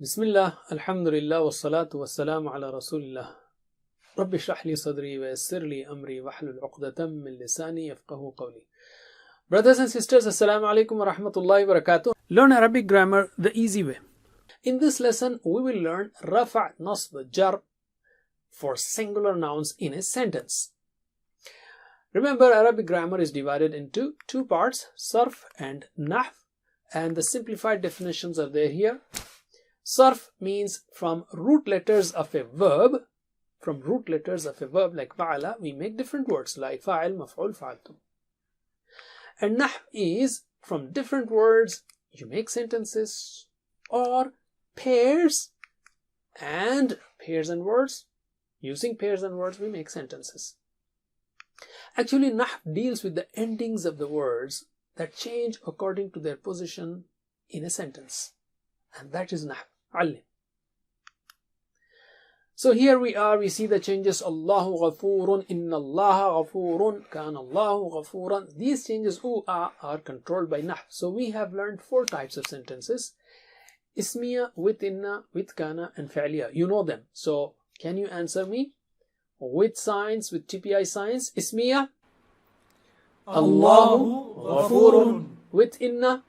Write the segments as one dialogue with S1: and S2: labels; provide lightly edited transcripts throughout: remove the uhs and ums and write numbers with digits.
S1: Bismillah, alhamdulillah, wassalatu wassalamu ala rasulillah. Rabbi shrah li sadri wa yassir li amri wahlul uqdatam min lisani yafqahu qawli. Brothers and sisters, assalamu alaikum wa rahmatullahi wa barakatuh. Learn Arabic grammar the easy way. In this lesson, we will learn rafa', nasb, jar for singular nouns in a sentence. Remember, Arabic grammar is divided into two parts, sarf and nahv, and the simplified definitions are there here. Sarf means from root letters of a verb. From root letters of a verb like fa'ala, we make different words like fa'il, maf'ul, fa'altum. And nahv is from different words, you make sentences or pairs and words. Using pairs and words, we make sentences. Actually, nahv deals with the endings of the words that change according to their position in a sentence. And that is nahv. Allim. So here we see the changes. Allahu ghafurun, inna Allaha ghafurun, kana Allahu ghafuran. These changes are controlled by nahv. So we have learned four types of sentences. Ismiya, with inna, with kana, and fa'liya. You know them. So can you answer me? With signs, with TPI signs. Ismiya, Allahu ghafurun. With inna,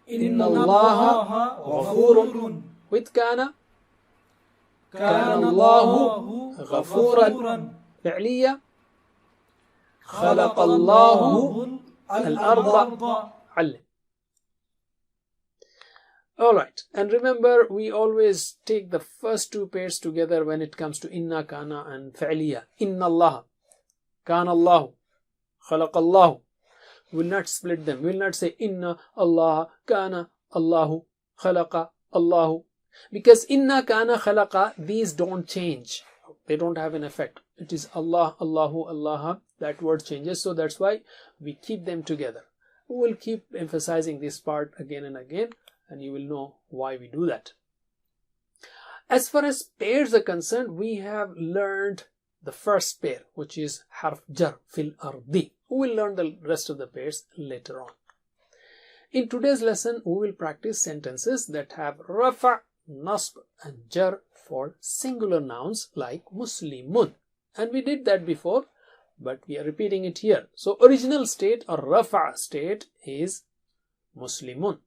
S1: Inna Allaha ghafurun. With kana, Kana Allahu ghafuran. Fi'liya, Khalaqa Allahu al-arda. Allim. Alright, and remember, we always take the first two pairs together when it comes to inna, kana, and fi'liya. Inna Allah, kana Allahu, khalaqa Allahu. We will not split them. We will not say inna Allah, kana Allahu, khalaqa Allahu. Because inna, kana, khalaqa, these don't change. They don't have an effect. It is Allah, Allahu, Allah. That word changes. So that's why we keep them together. We will keep emphasizing this part again and again, and you will know why we do that. As far as pairs are concerned, we have learned the first pair, which is harf jar, fil ardi. We will learn the rest of the pairs later on. In today's lesson, we will practice sentences that have rafa', nasb, and jar for singular nouns like muslimun. And we did that before, but we are repeating it here. So original state or rafa' state is muslimun.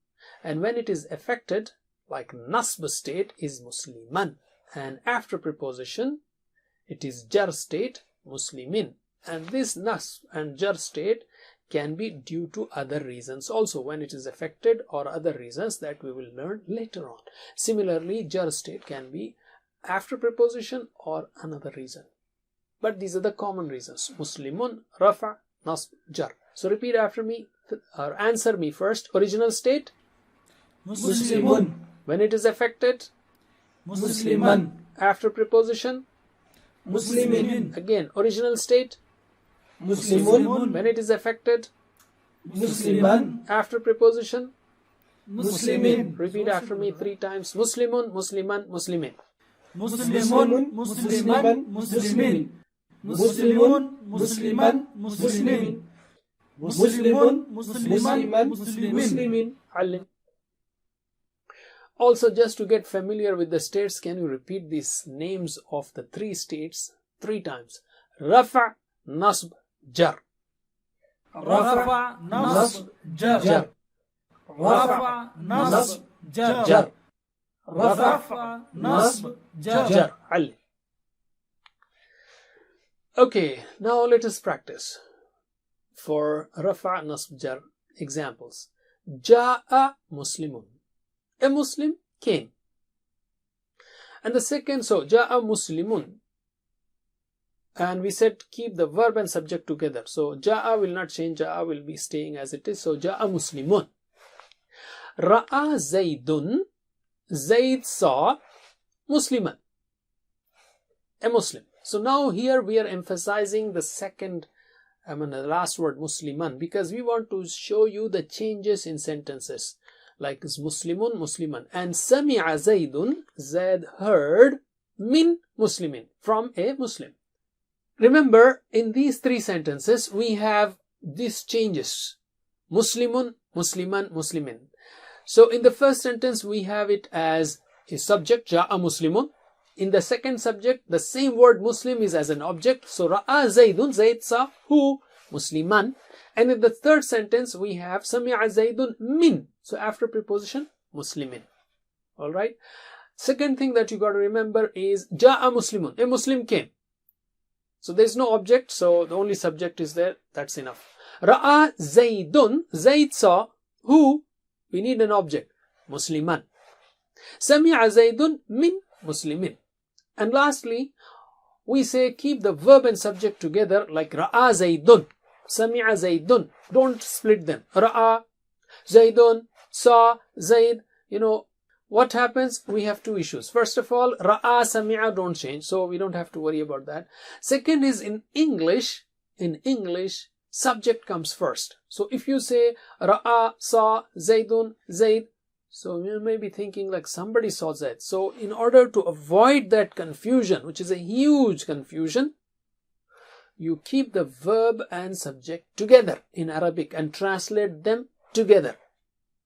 S1: And when it is affected, like nasb state is musliman. And after preposition, it is jar state, muslimin. And this nasb and jar state can be due to other reasons also when it is affected, or other reasons that we will learn later on. Similarly, jar state can be after preposition or another reason. But these are the common reasons. Muslimun, rafa', nasb, jar. So repeat after me or answer me first. Original state?
S2: Muslimun.
S1: When it is affected?
S2: Musliman.
S1: After preposition?
S2: Muslimin.
S1: Again, original state?
S2: Muslimun.
S1: When it is affected?
S2: Musliman.
S1: After preposition?
S2: Muslimin.
S1: Repeat after me 3 times. Muslimun, musliman, muslimin.
S2: Muslimun. Musliman. Muslimin. Muslimun. Musliman. Muslimin. Muslimun. Musliman. Muslimin.
S1: Allim. Also, just to get familiar with the states, can you repeat these names of the 3 states 3 times? Rafa', nasb, jar.
S2: Rafa', nasb, jar. Rafa', nasb, jar. Rafa', nasb, jar.
S1: Allim. Okay, now let us practice. For rafa', nasb, jar, examples. Ja'a muslimun. A Muslim came. And the second, so ja'a muslimun. And we said keep the verb and subject together. So ja'a will not change, ja'a will be staying as it is. So ja'a muslimun. Ra'a Zaydun. Zayd saw musliman. A Muslim. So now here we are emphasizing the the last word musliman, because we want to show you the changes in sentences. Like muslimun, musliman. And sami'a Zaydun. Zayd heard min muslimin, from a Muslim. Remember, in these 3 sentences, we have these changes. Muslimun, musliman, muslimin. So in the first sentence, we have it as is subject, ja'a muslimun. In the second subject, the same word Muslim is as an object. So ra'a Zaidun, Zaid saw who? Musliman. And in the third sentence, we have sami'a Zaidun min. So after preposition, Muslimin. Alright. Second thing that you got to remember is ja'a Muslimun. A Muslim came. So there is no object. So the only subject is there. That's enough. Ra'a Zaidun. Zaid saw who? We need an object. Musliman. Sami'a Zaidun min Muslimin. And lastly, we say keep the verb and subject together like Ra'a Zaidun, Sami'a Zaidun. Don't split them. Ra'a, Zaidun, Saw, Zaid. You know, what happens? We have two issues. First of all, Ra'a, Sami'a don't change. So we don't have to worry about that. Second is in English, subject comes first. So if you say Ra'a, Saw, Zaidun, Zaid, so you may be thinking like somebody saw Zaid. So in order to avoid that confusion, which is a huge confusion, you keep the verb and subject together in Arabic and translate them together.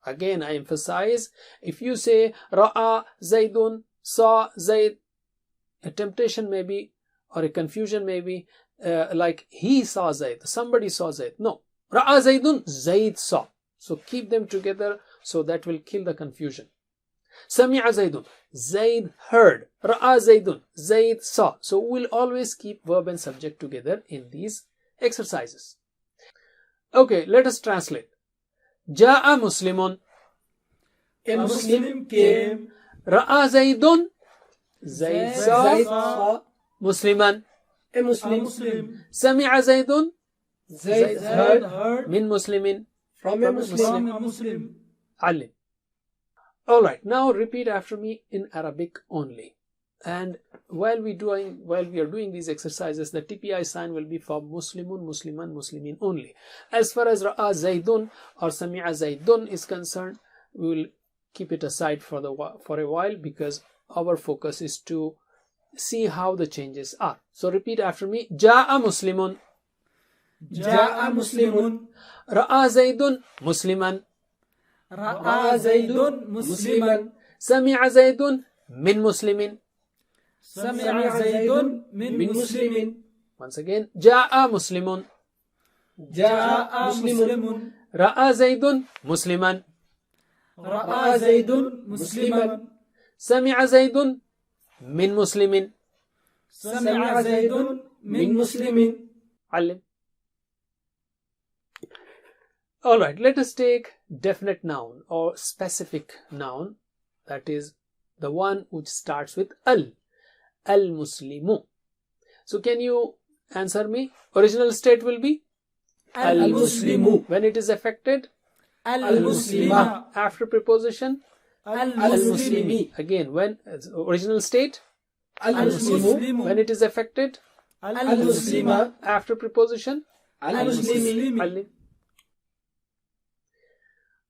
S1: Again, I emphasize, if you say Ra'a Zaidun, saw Zaid, a temptation may be, or a confusion may be, like he saw Zaid, somebody saw Zaid. No, Ra'a Zaidun, Zaid saw. So keep them together. So that will kill the confusion. Sami'a Zaidun, Zaid heard. Ra'a Zaidun, Zaid saw. So we'll always keep verb and subject together in these exercises. Okay, let us translate. Ja'a Muslimun,
S2: a Muslim came.
S1: Ra'a Zaidun, Zaid saw. Musliman,
S2: a Muslim.
S1: Sami'a Zaidun,
S2: Zaid heard.
S1: Min Muslimin,
S2: From a Muslim.
S1: Ali. Alright, now repeat after me in Arabic only. And while we are doing these exercises, the TPI sign will be for Muslimun, Musliman, Muslimin only. As far as Ra'a Zaidun or Sami'a Zaidun is concerned, we will keep it aside for a while because our focus is to see how the changes are. So repeat after me. Ja'a Muslimun.
S2: Ja'a Muslimun.
S1: Ra'a Zaidun Musliman.
S2: Ra'a Zaidun Musliman.
S1: Sami'a Zaidun min Muslimin.
S2: Sami'a Zaidun min Muslimin.
S1: Once again, Ja'a Muslimun.
S2: Ja'a Muslimun.
S1: Ra'a Zaidun Musliman.
S2: Ra'a Zaidun Musliman.
S1: Sami'a Zaidun min Muslimin.
S2: Sami'a Zaidun min Muslimin.
S1: Alim. Alright, let us take definite noun or specific noun, that is the one which starts with al. Al-Muslimu. So can you answer me? Original state will be
S2: Al-Muslimu.
S1: When it is affected,
S2: Al-Muslima.
S1: After preposition,
S2: Al-Muslimi.
S1: Again, when original state,
S2: Al-Muslimu.
S1: when it is affected,
S2: Al-Muslima.
S1: after preposition,
S2: Al-Muslimi.
S1: Alim.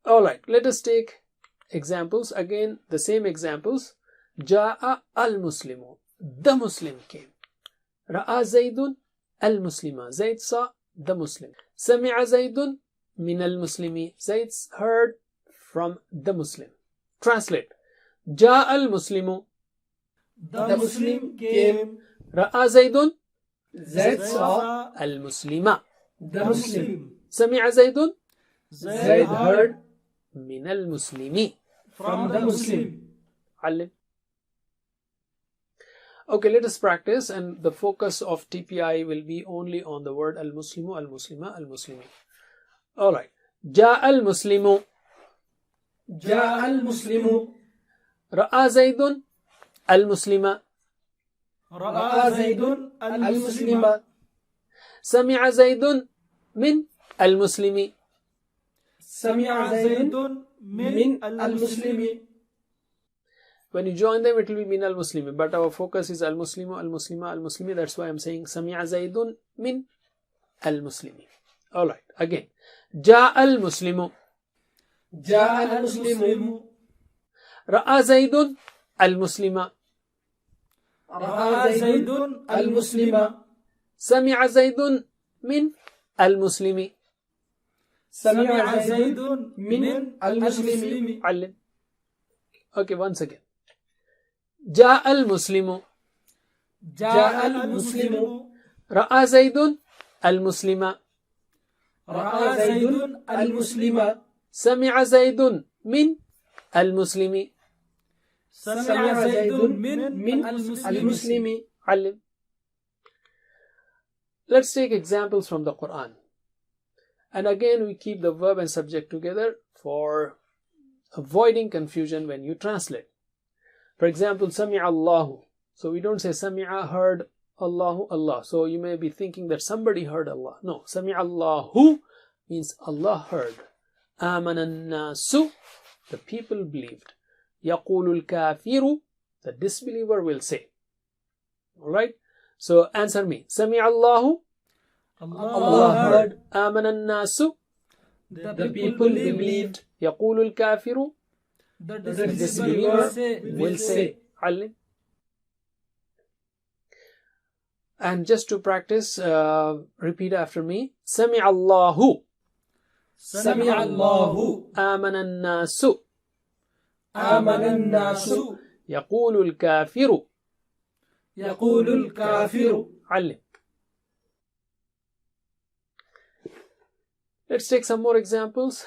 S1: Alright, let us take examples. Again, the same examples. Ja'a al-Muslimu. The Muslim came. Ra'a Zaidun al-Muslima. Zaid saw the Muslim. Sami'a Zaidun min al-Muslimi. Zaid heard from the Muslim. Translate. Ja'a al-Muslimu.
S2: The Muslim came.
S1: Ra'a Zaidun
S2: Zaid saw
S1: al-Muslima.
S2: the Muslim.
S1: Sami'a Zaidun
S2: Zaid heard
S1: min al-Muslimi.
S2: from the Muslim.
S1: Alim. Okay, let us practice, and the focus of TPI will be only on the word al-Muslimu, al-Muslima, al-Muslimi. Alright. Ja'a al-Muslimu.
S2: Ja'a al-Muslimu.
S1: Ra'a Zaidun al-Muslima.
S2: Ra'a Zaidun al-Muslima.
S1: Sami'a Zaidun min al-Muslimi.
S2: Sami'a Zaidun min al-Muslimi.
S1: When you join them, it will be min al-Muslimi. But our focus is al-Muslimu, al-Muslima, al-Muslimi. That's why I'm saying Sami'a Zaidun min al-Muslimi. Alright, again. Ja'a al-Muslimu.
S2: Ja'a al-Muslimu.
S1: Ra'a Zaidun al-Muslima.
S2: Ra'a Zaidun al-Muslima.
S1: Sami'a Zaidun min al-Muslimi.
S2: Sami'a Zaidun min al-Muslimi.
S1: Alim. Okay, once again. جاء المسلم.
S2: جاء المسلم.
S1: رأى زيد المسلم.
S2: رأى زيد المسلم.
S1: سمع زيد من المسلم.
S2: سمع زيد من المسلم.
S1: علم. Let's take examples from the Quran. And again, we keep the verb and subject together for avoiding confusion when you translate. For example, Sami'a Allahu. So we don't say Sami'a, heard, Allahu, Allah. So you may be thinking that somebody heard Allah. No, Sami'a Allahu means Allah heard. Amana nasu, the people believed. Yaqulul kafiru, the disbeliever will say. Alright? So answer me. Sami'a Allahu.
S2: Allah heard.
S1: Amana nasu,
S2: The people believed.
S1: Yaqulul kafiru,
S2: The
S1: the disbeliever will say. Alim. And just to practice, repeat after me. Sami'a Allahu.
S2: سمع الله.
S1: آمن الناس.
S2: آمن الناس.
S1: يقول الكافر.
S2: يقول الكافر.
S1: علم. Let's take some more examples.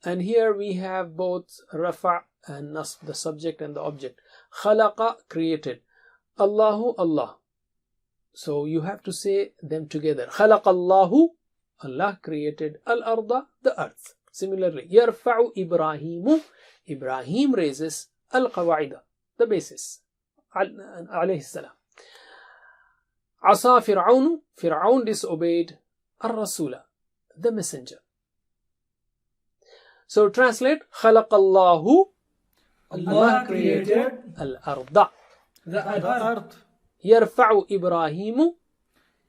S1: And here we have both rafa' and nasb, the subject and the object. Khalaqa, created. Allahu, Allah. So you have to say them together. Khalaqa Allahu, Allah created. Al-arda, the earth. Similarly, Yarfa'u Ibrahimu, Ibrahim raises. Al-qawaida, the basis. Alayhi salam. Asa Fir'aunu, Fir'aun disobeyed. Ar-Rasula, the messenger. So translate. Khalaqa Allahu,
S2: Allah created.
S1: Al-arda.
S2: The earth.
S1: Yarfa'u Ibrahimu,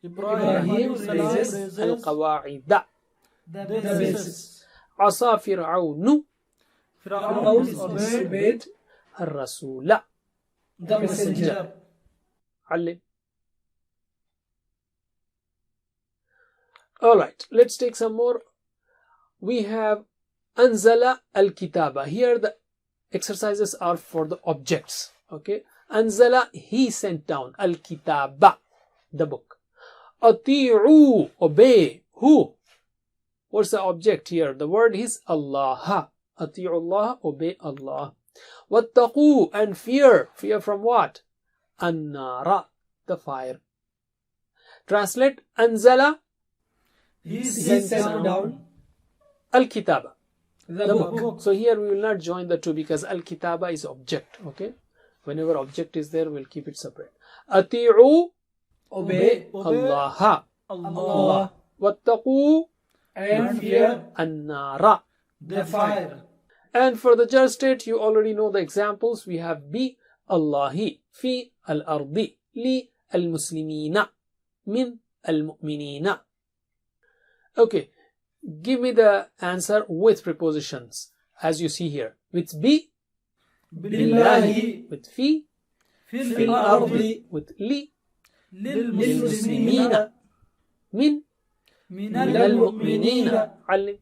S2: Ibrahim raises.
S1: Al-qawaida.
S2: The basis.
S1: Asa Fir'aunu,
S2: Fir'aun disobeyed.
S1: Ar-Rasula,
S2: The messenger.
S1: Alim. Alright, let's take some more. We have Anzala al-Kitaba. Here the exercises are for the objects. Okay. Anzala, he sent down. Al-Kitaba, the book. Ati'u, obey. Who? What's the object here? The word is Allah. Ati'u Allah, obey Allah. Wattaqu, and fear. Fear from what? An-nara, the fire. Translate. Anzala,
S2: He sent down.
S1: Al-Kitaba,
S2: The
S1: the
S2: book.
S1: book. So here we will not join the two because Al-Kitaba is object. Okay. Whenever object is there, we'll keep it separate. Ati'u,
S2: Obey.
S1: Allah.
S2: Allah.
S1: Wattaqu,
S2: And fear.
S1: An-nara.
S2: The fire.
S1: And for the jar state, you already know the examples. We have bi Allahi, fi al-ardi, li al-muslimina, min al-mu'minina. Okay, give me the answer with prepositions, as you see here. With bi,
S2: Billahi.
S1: with fi,
S2: في الأرض.
S1: with li,
S2: للمسلمين.
S1: min
S2: من
S1: al-mu'minina.
S2: المؤمنين.
S1: Alim.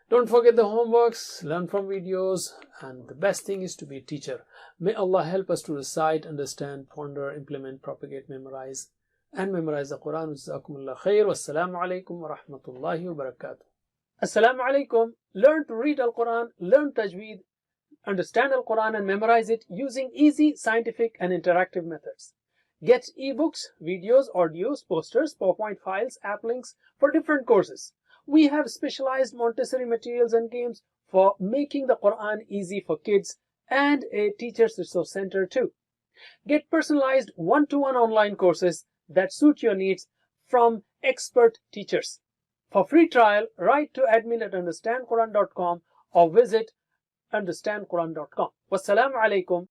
S1: Don't forget the homeworks, learn from videos, and the best thing is to be a teacher. May Allah help us to recite, understand, ponder, implement, propagate, memorize, and memorize the Quran. Jazakumullah khair. Wassalamu alaikum wa rahmatullahi wa barakatuh. Assalamu alaikum. Learn to read Al-Quran, learn Tajweed, understand Al-Quran and memorize it using easy, scientific and interactive methods. Get ebooks, videos, audios, posters, PowerPoint files, app links for different courses. We have specialized Montessori materials and games for making the Quran easy for kids and a teacher's resource center too. Get personalized one-to-one online courses that suit your needs from expert teachers. For free trial, write to admin@understandquran.com or visit understandquran.com. Wassalamu alaikum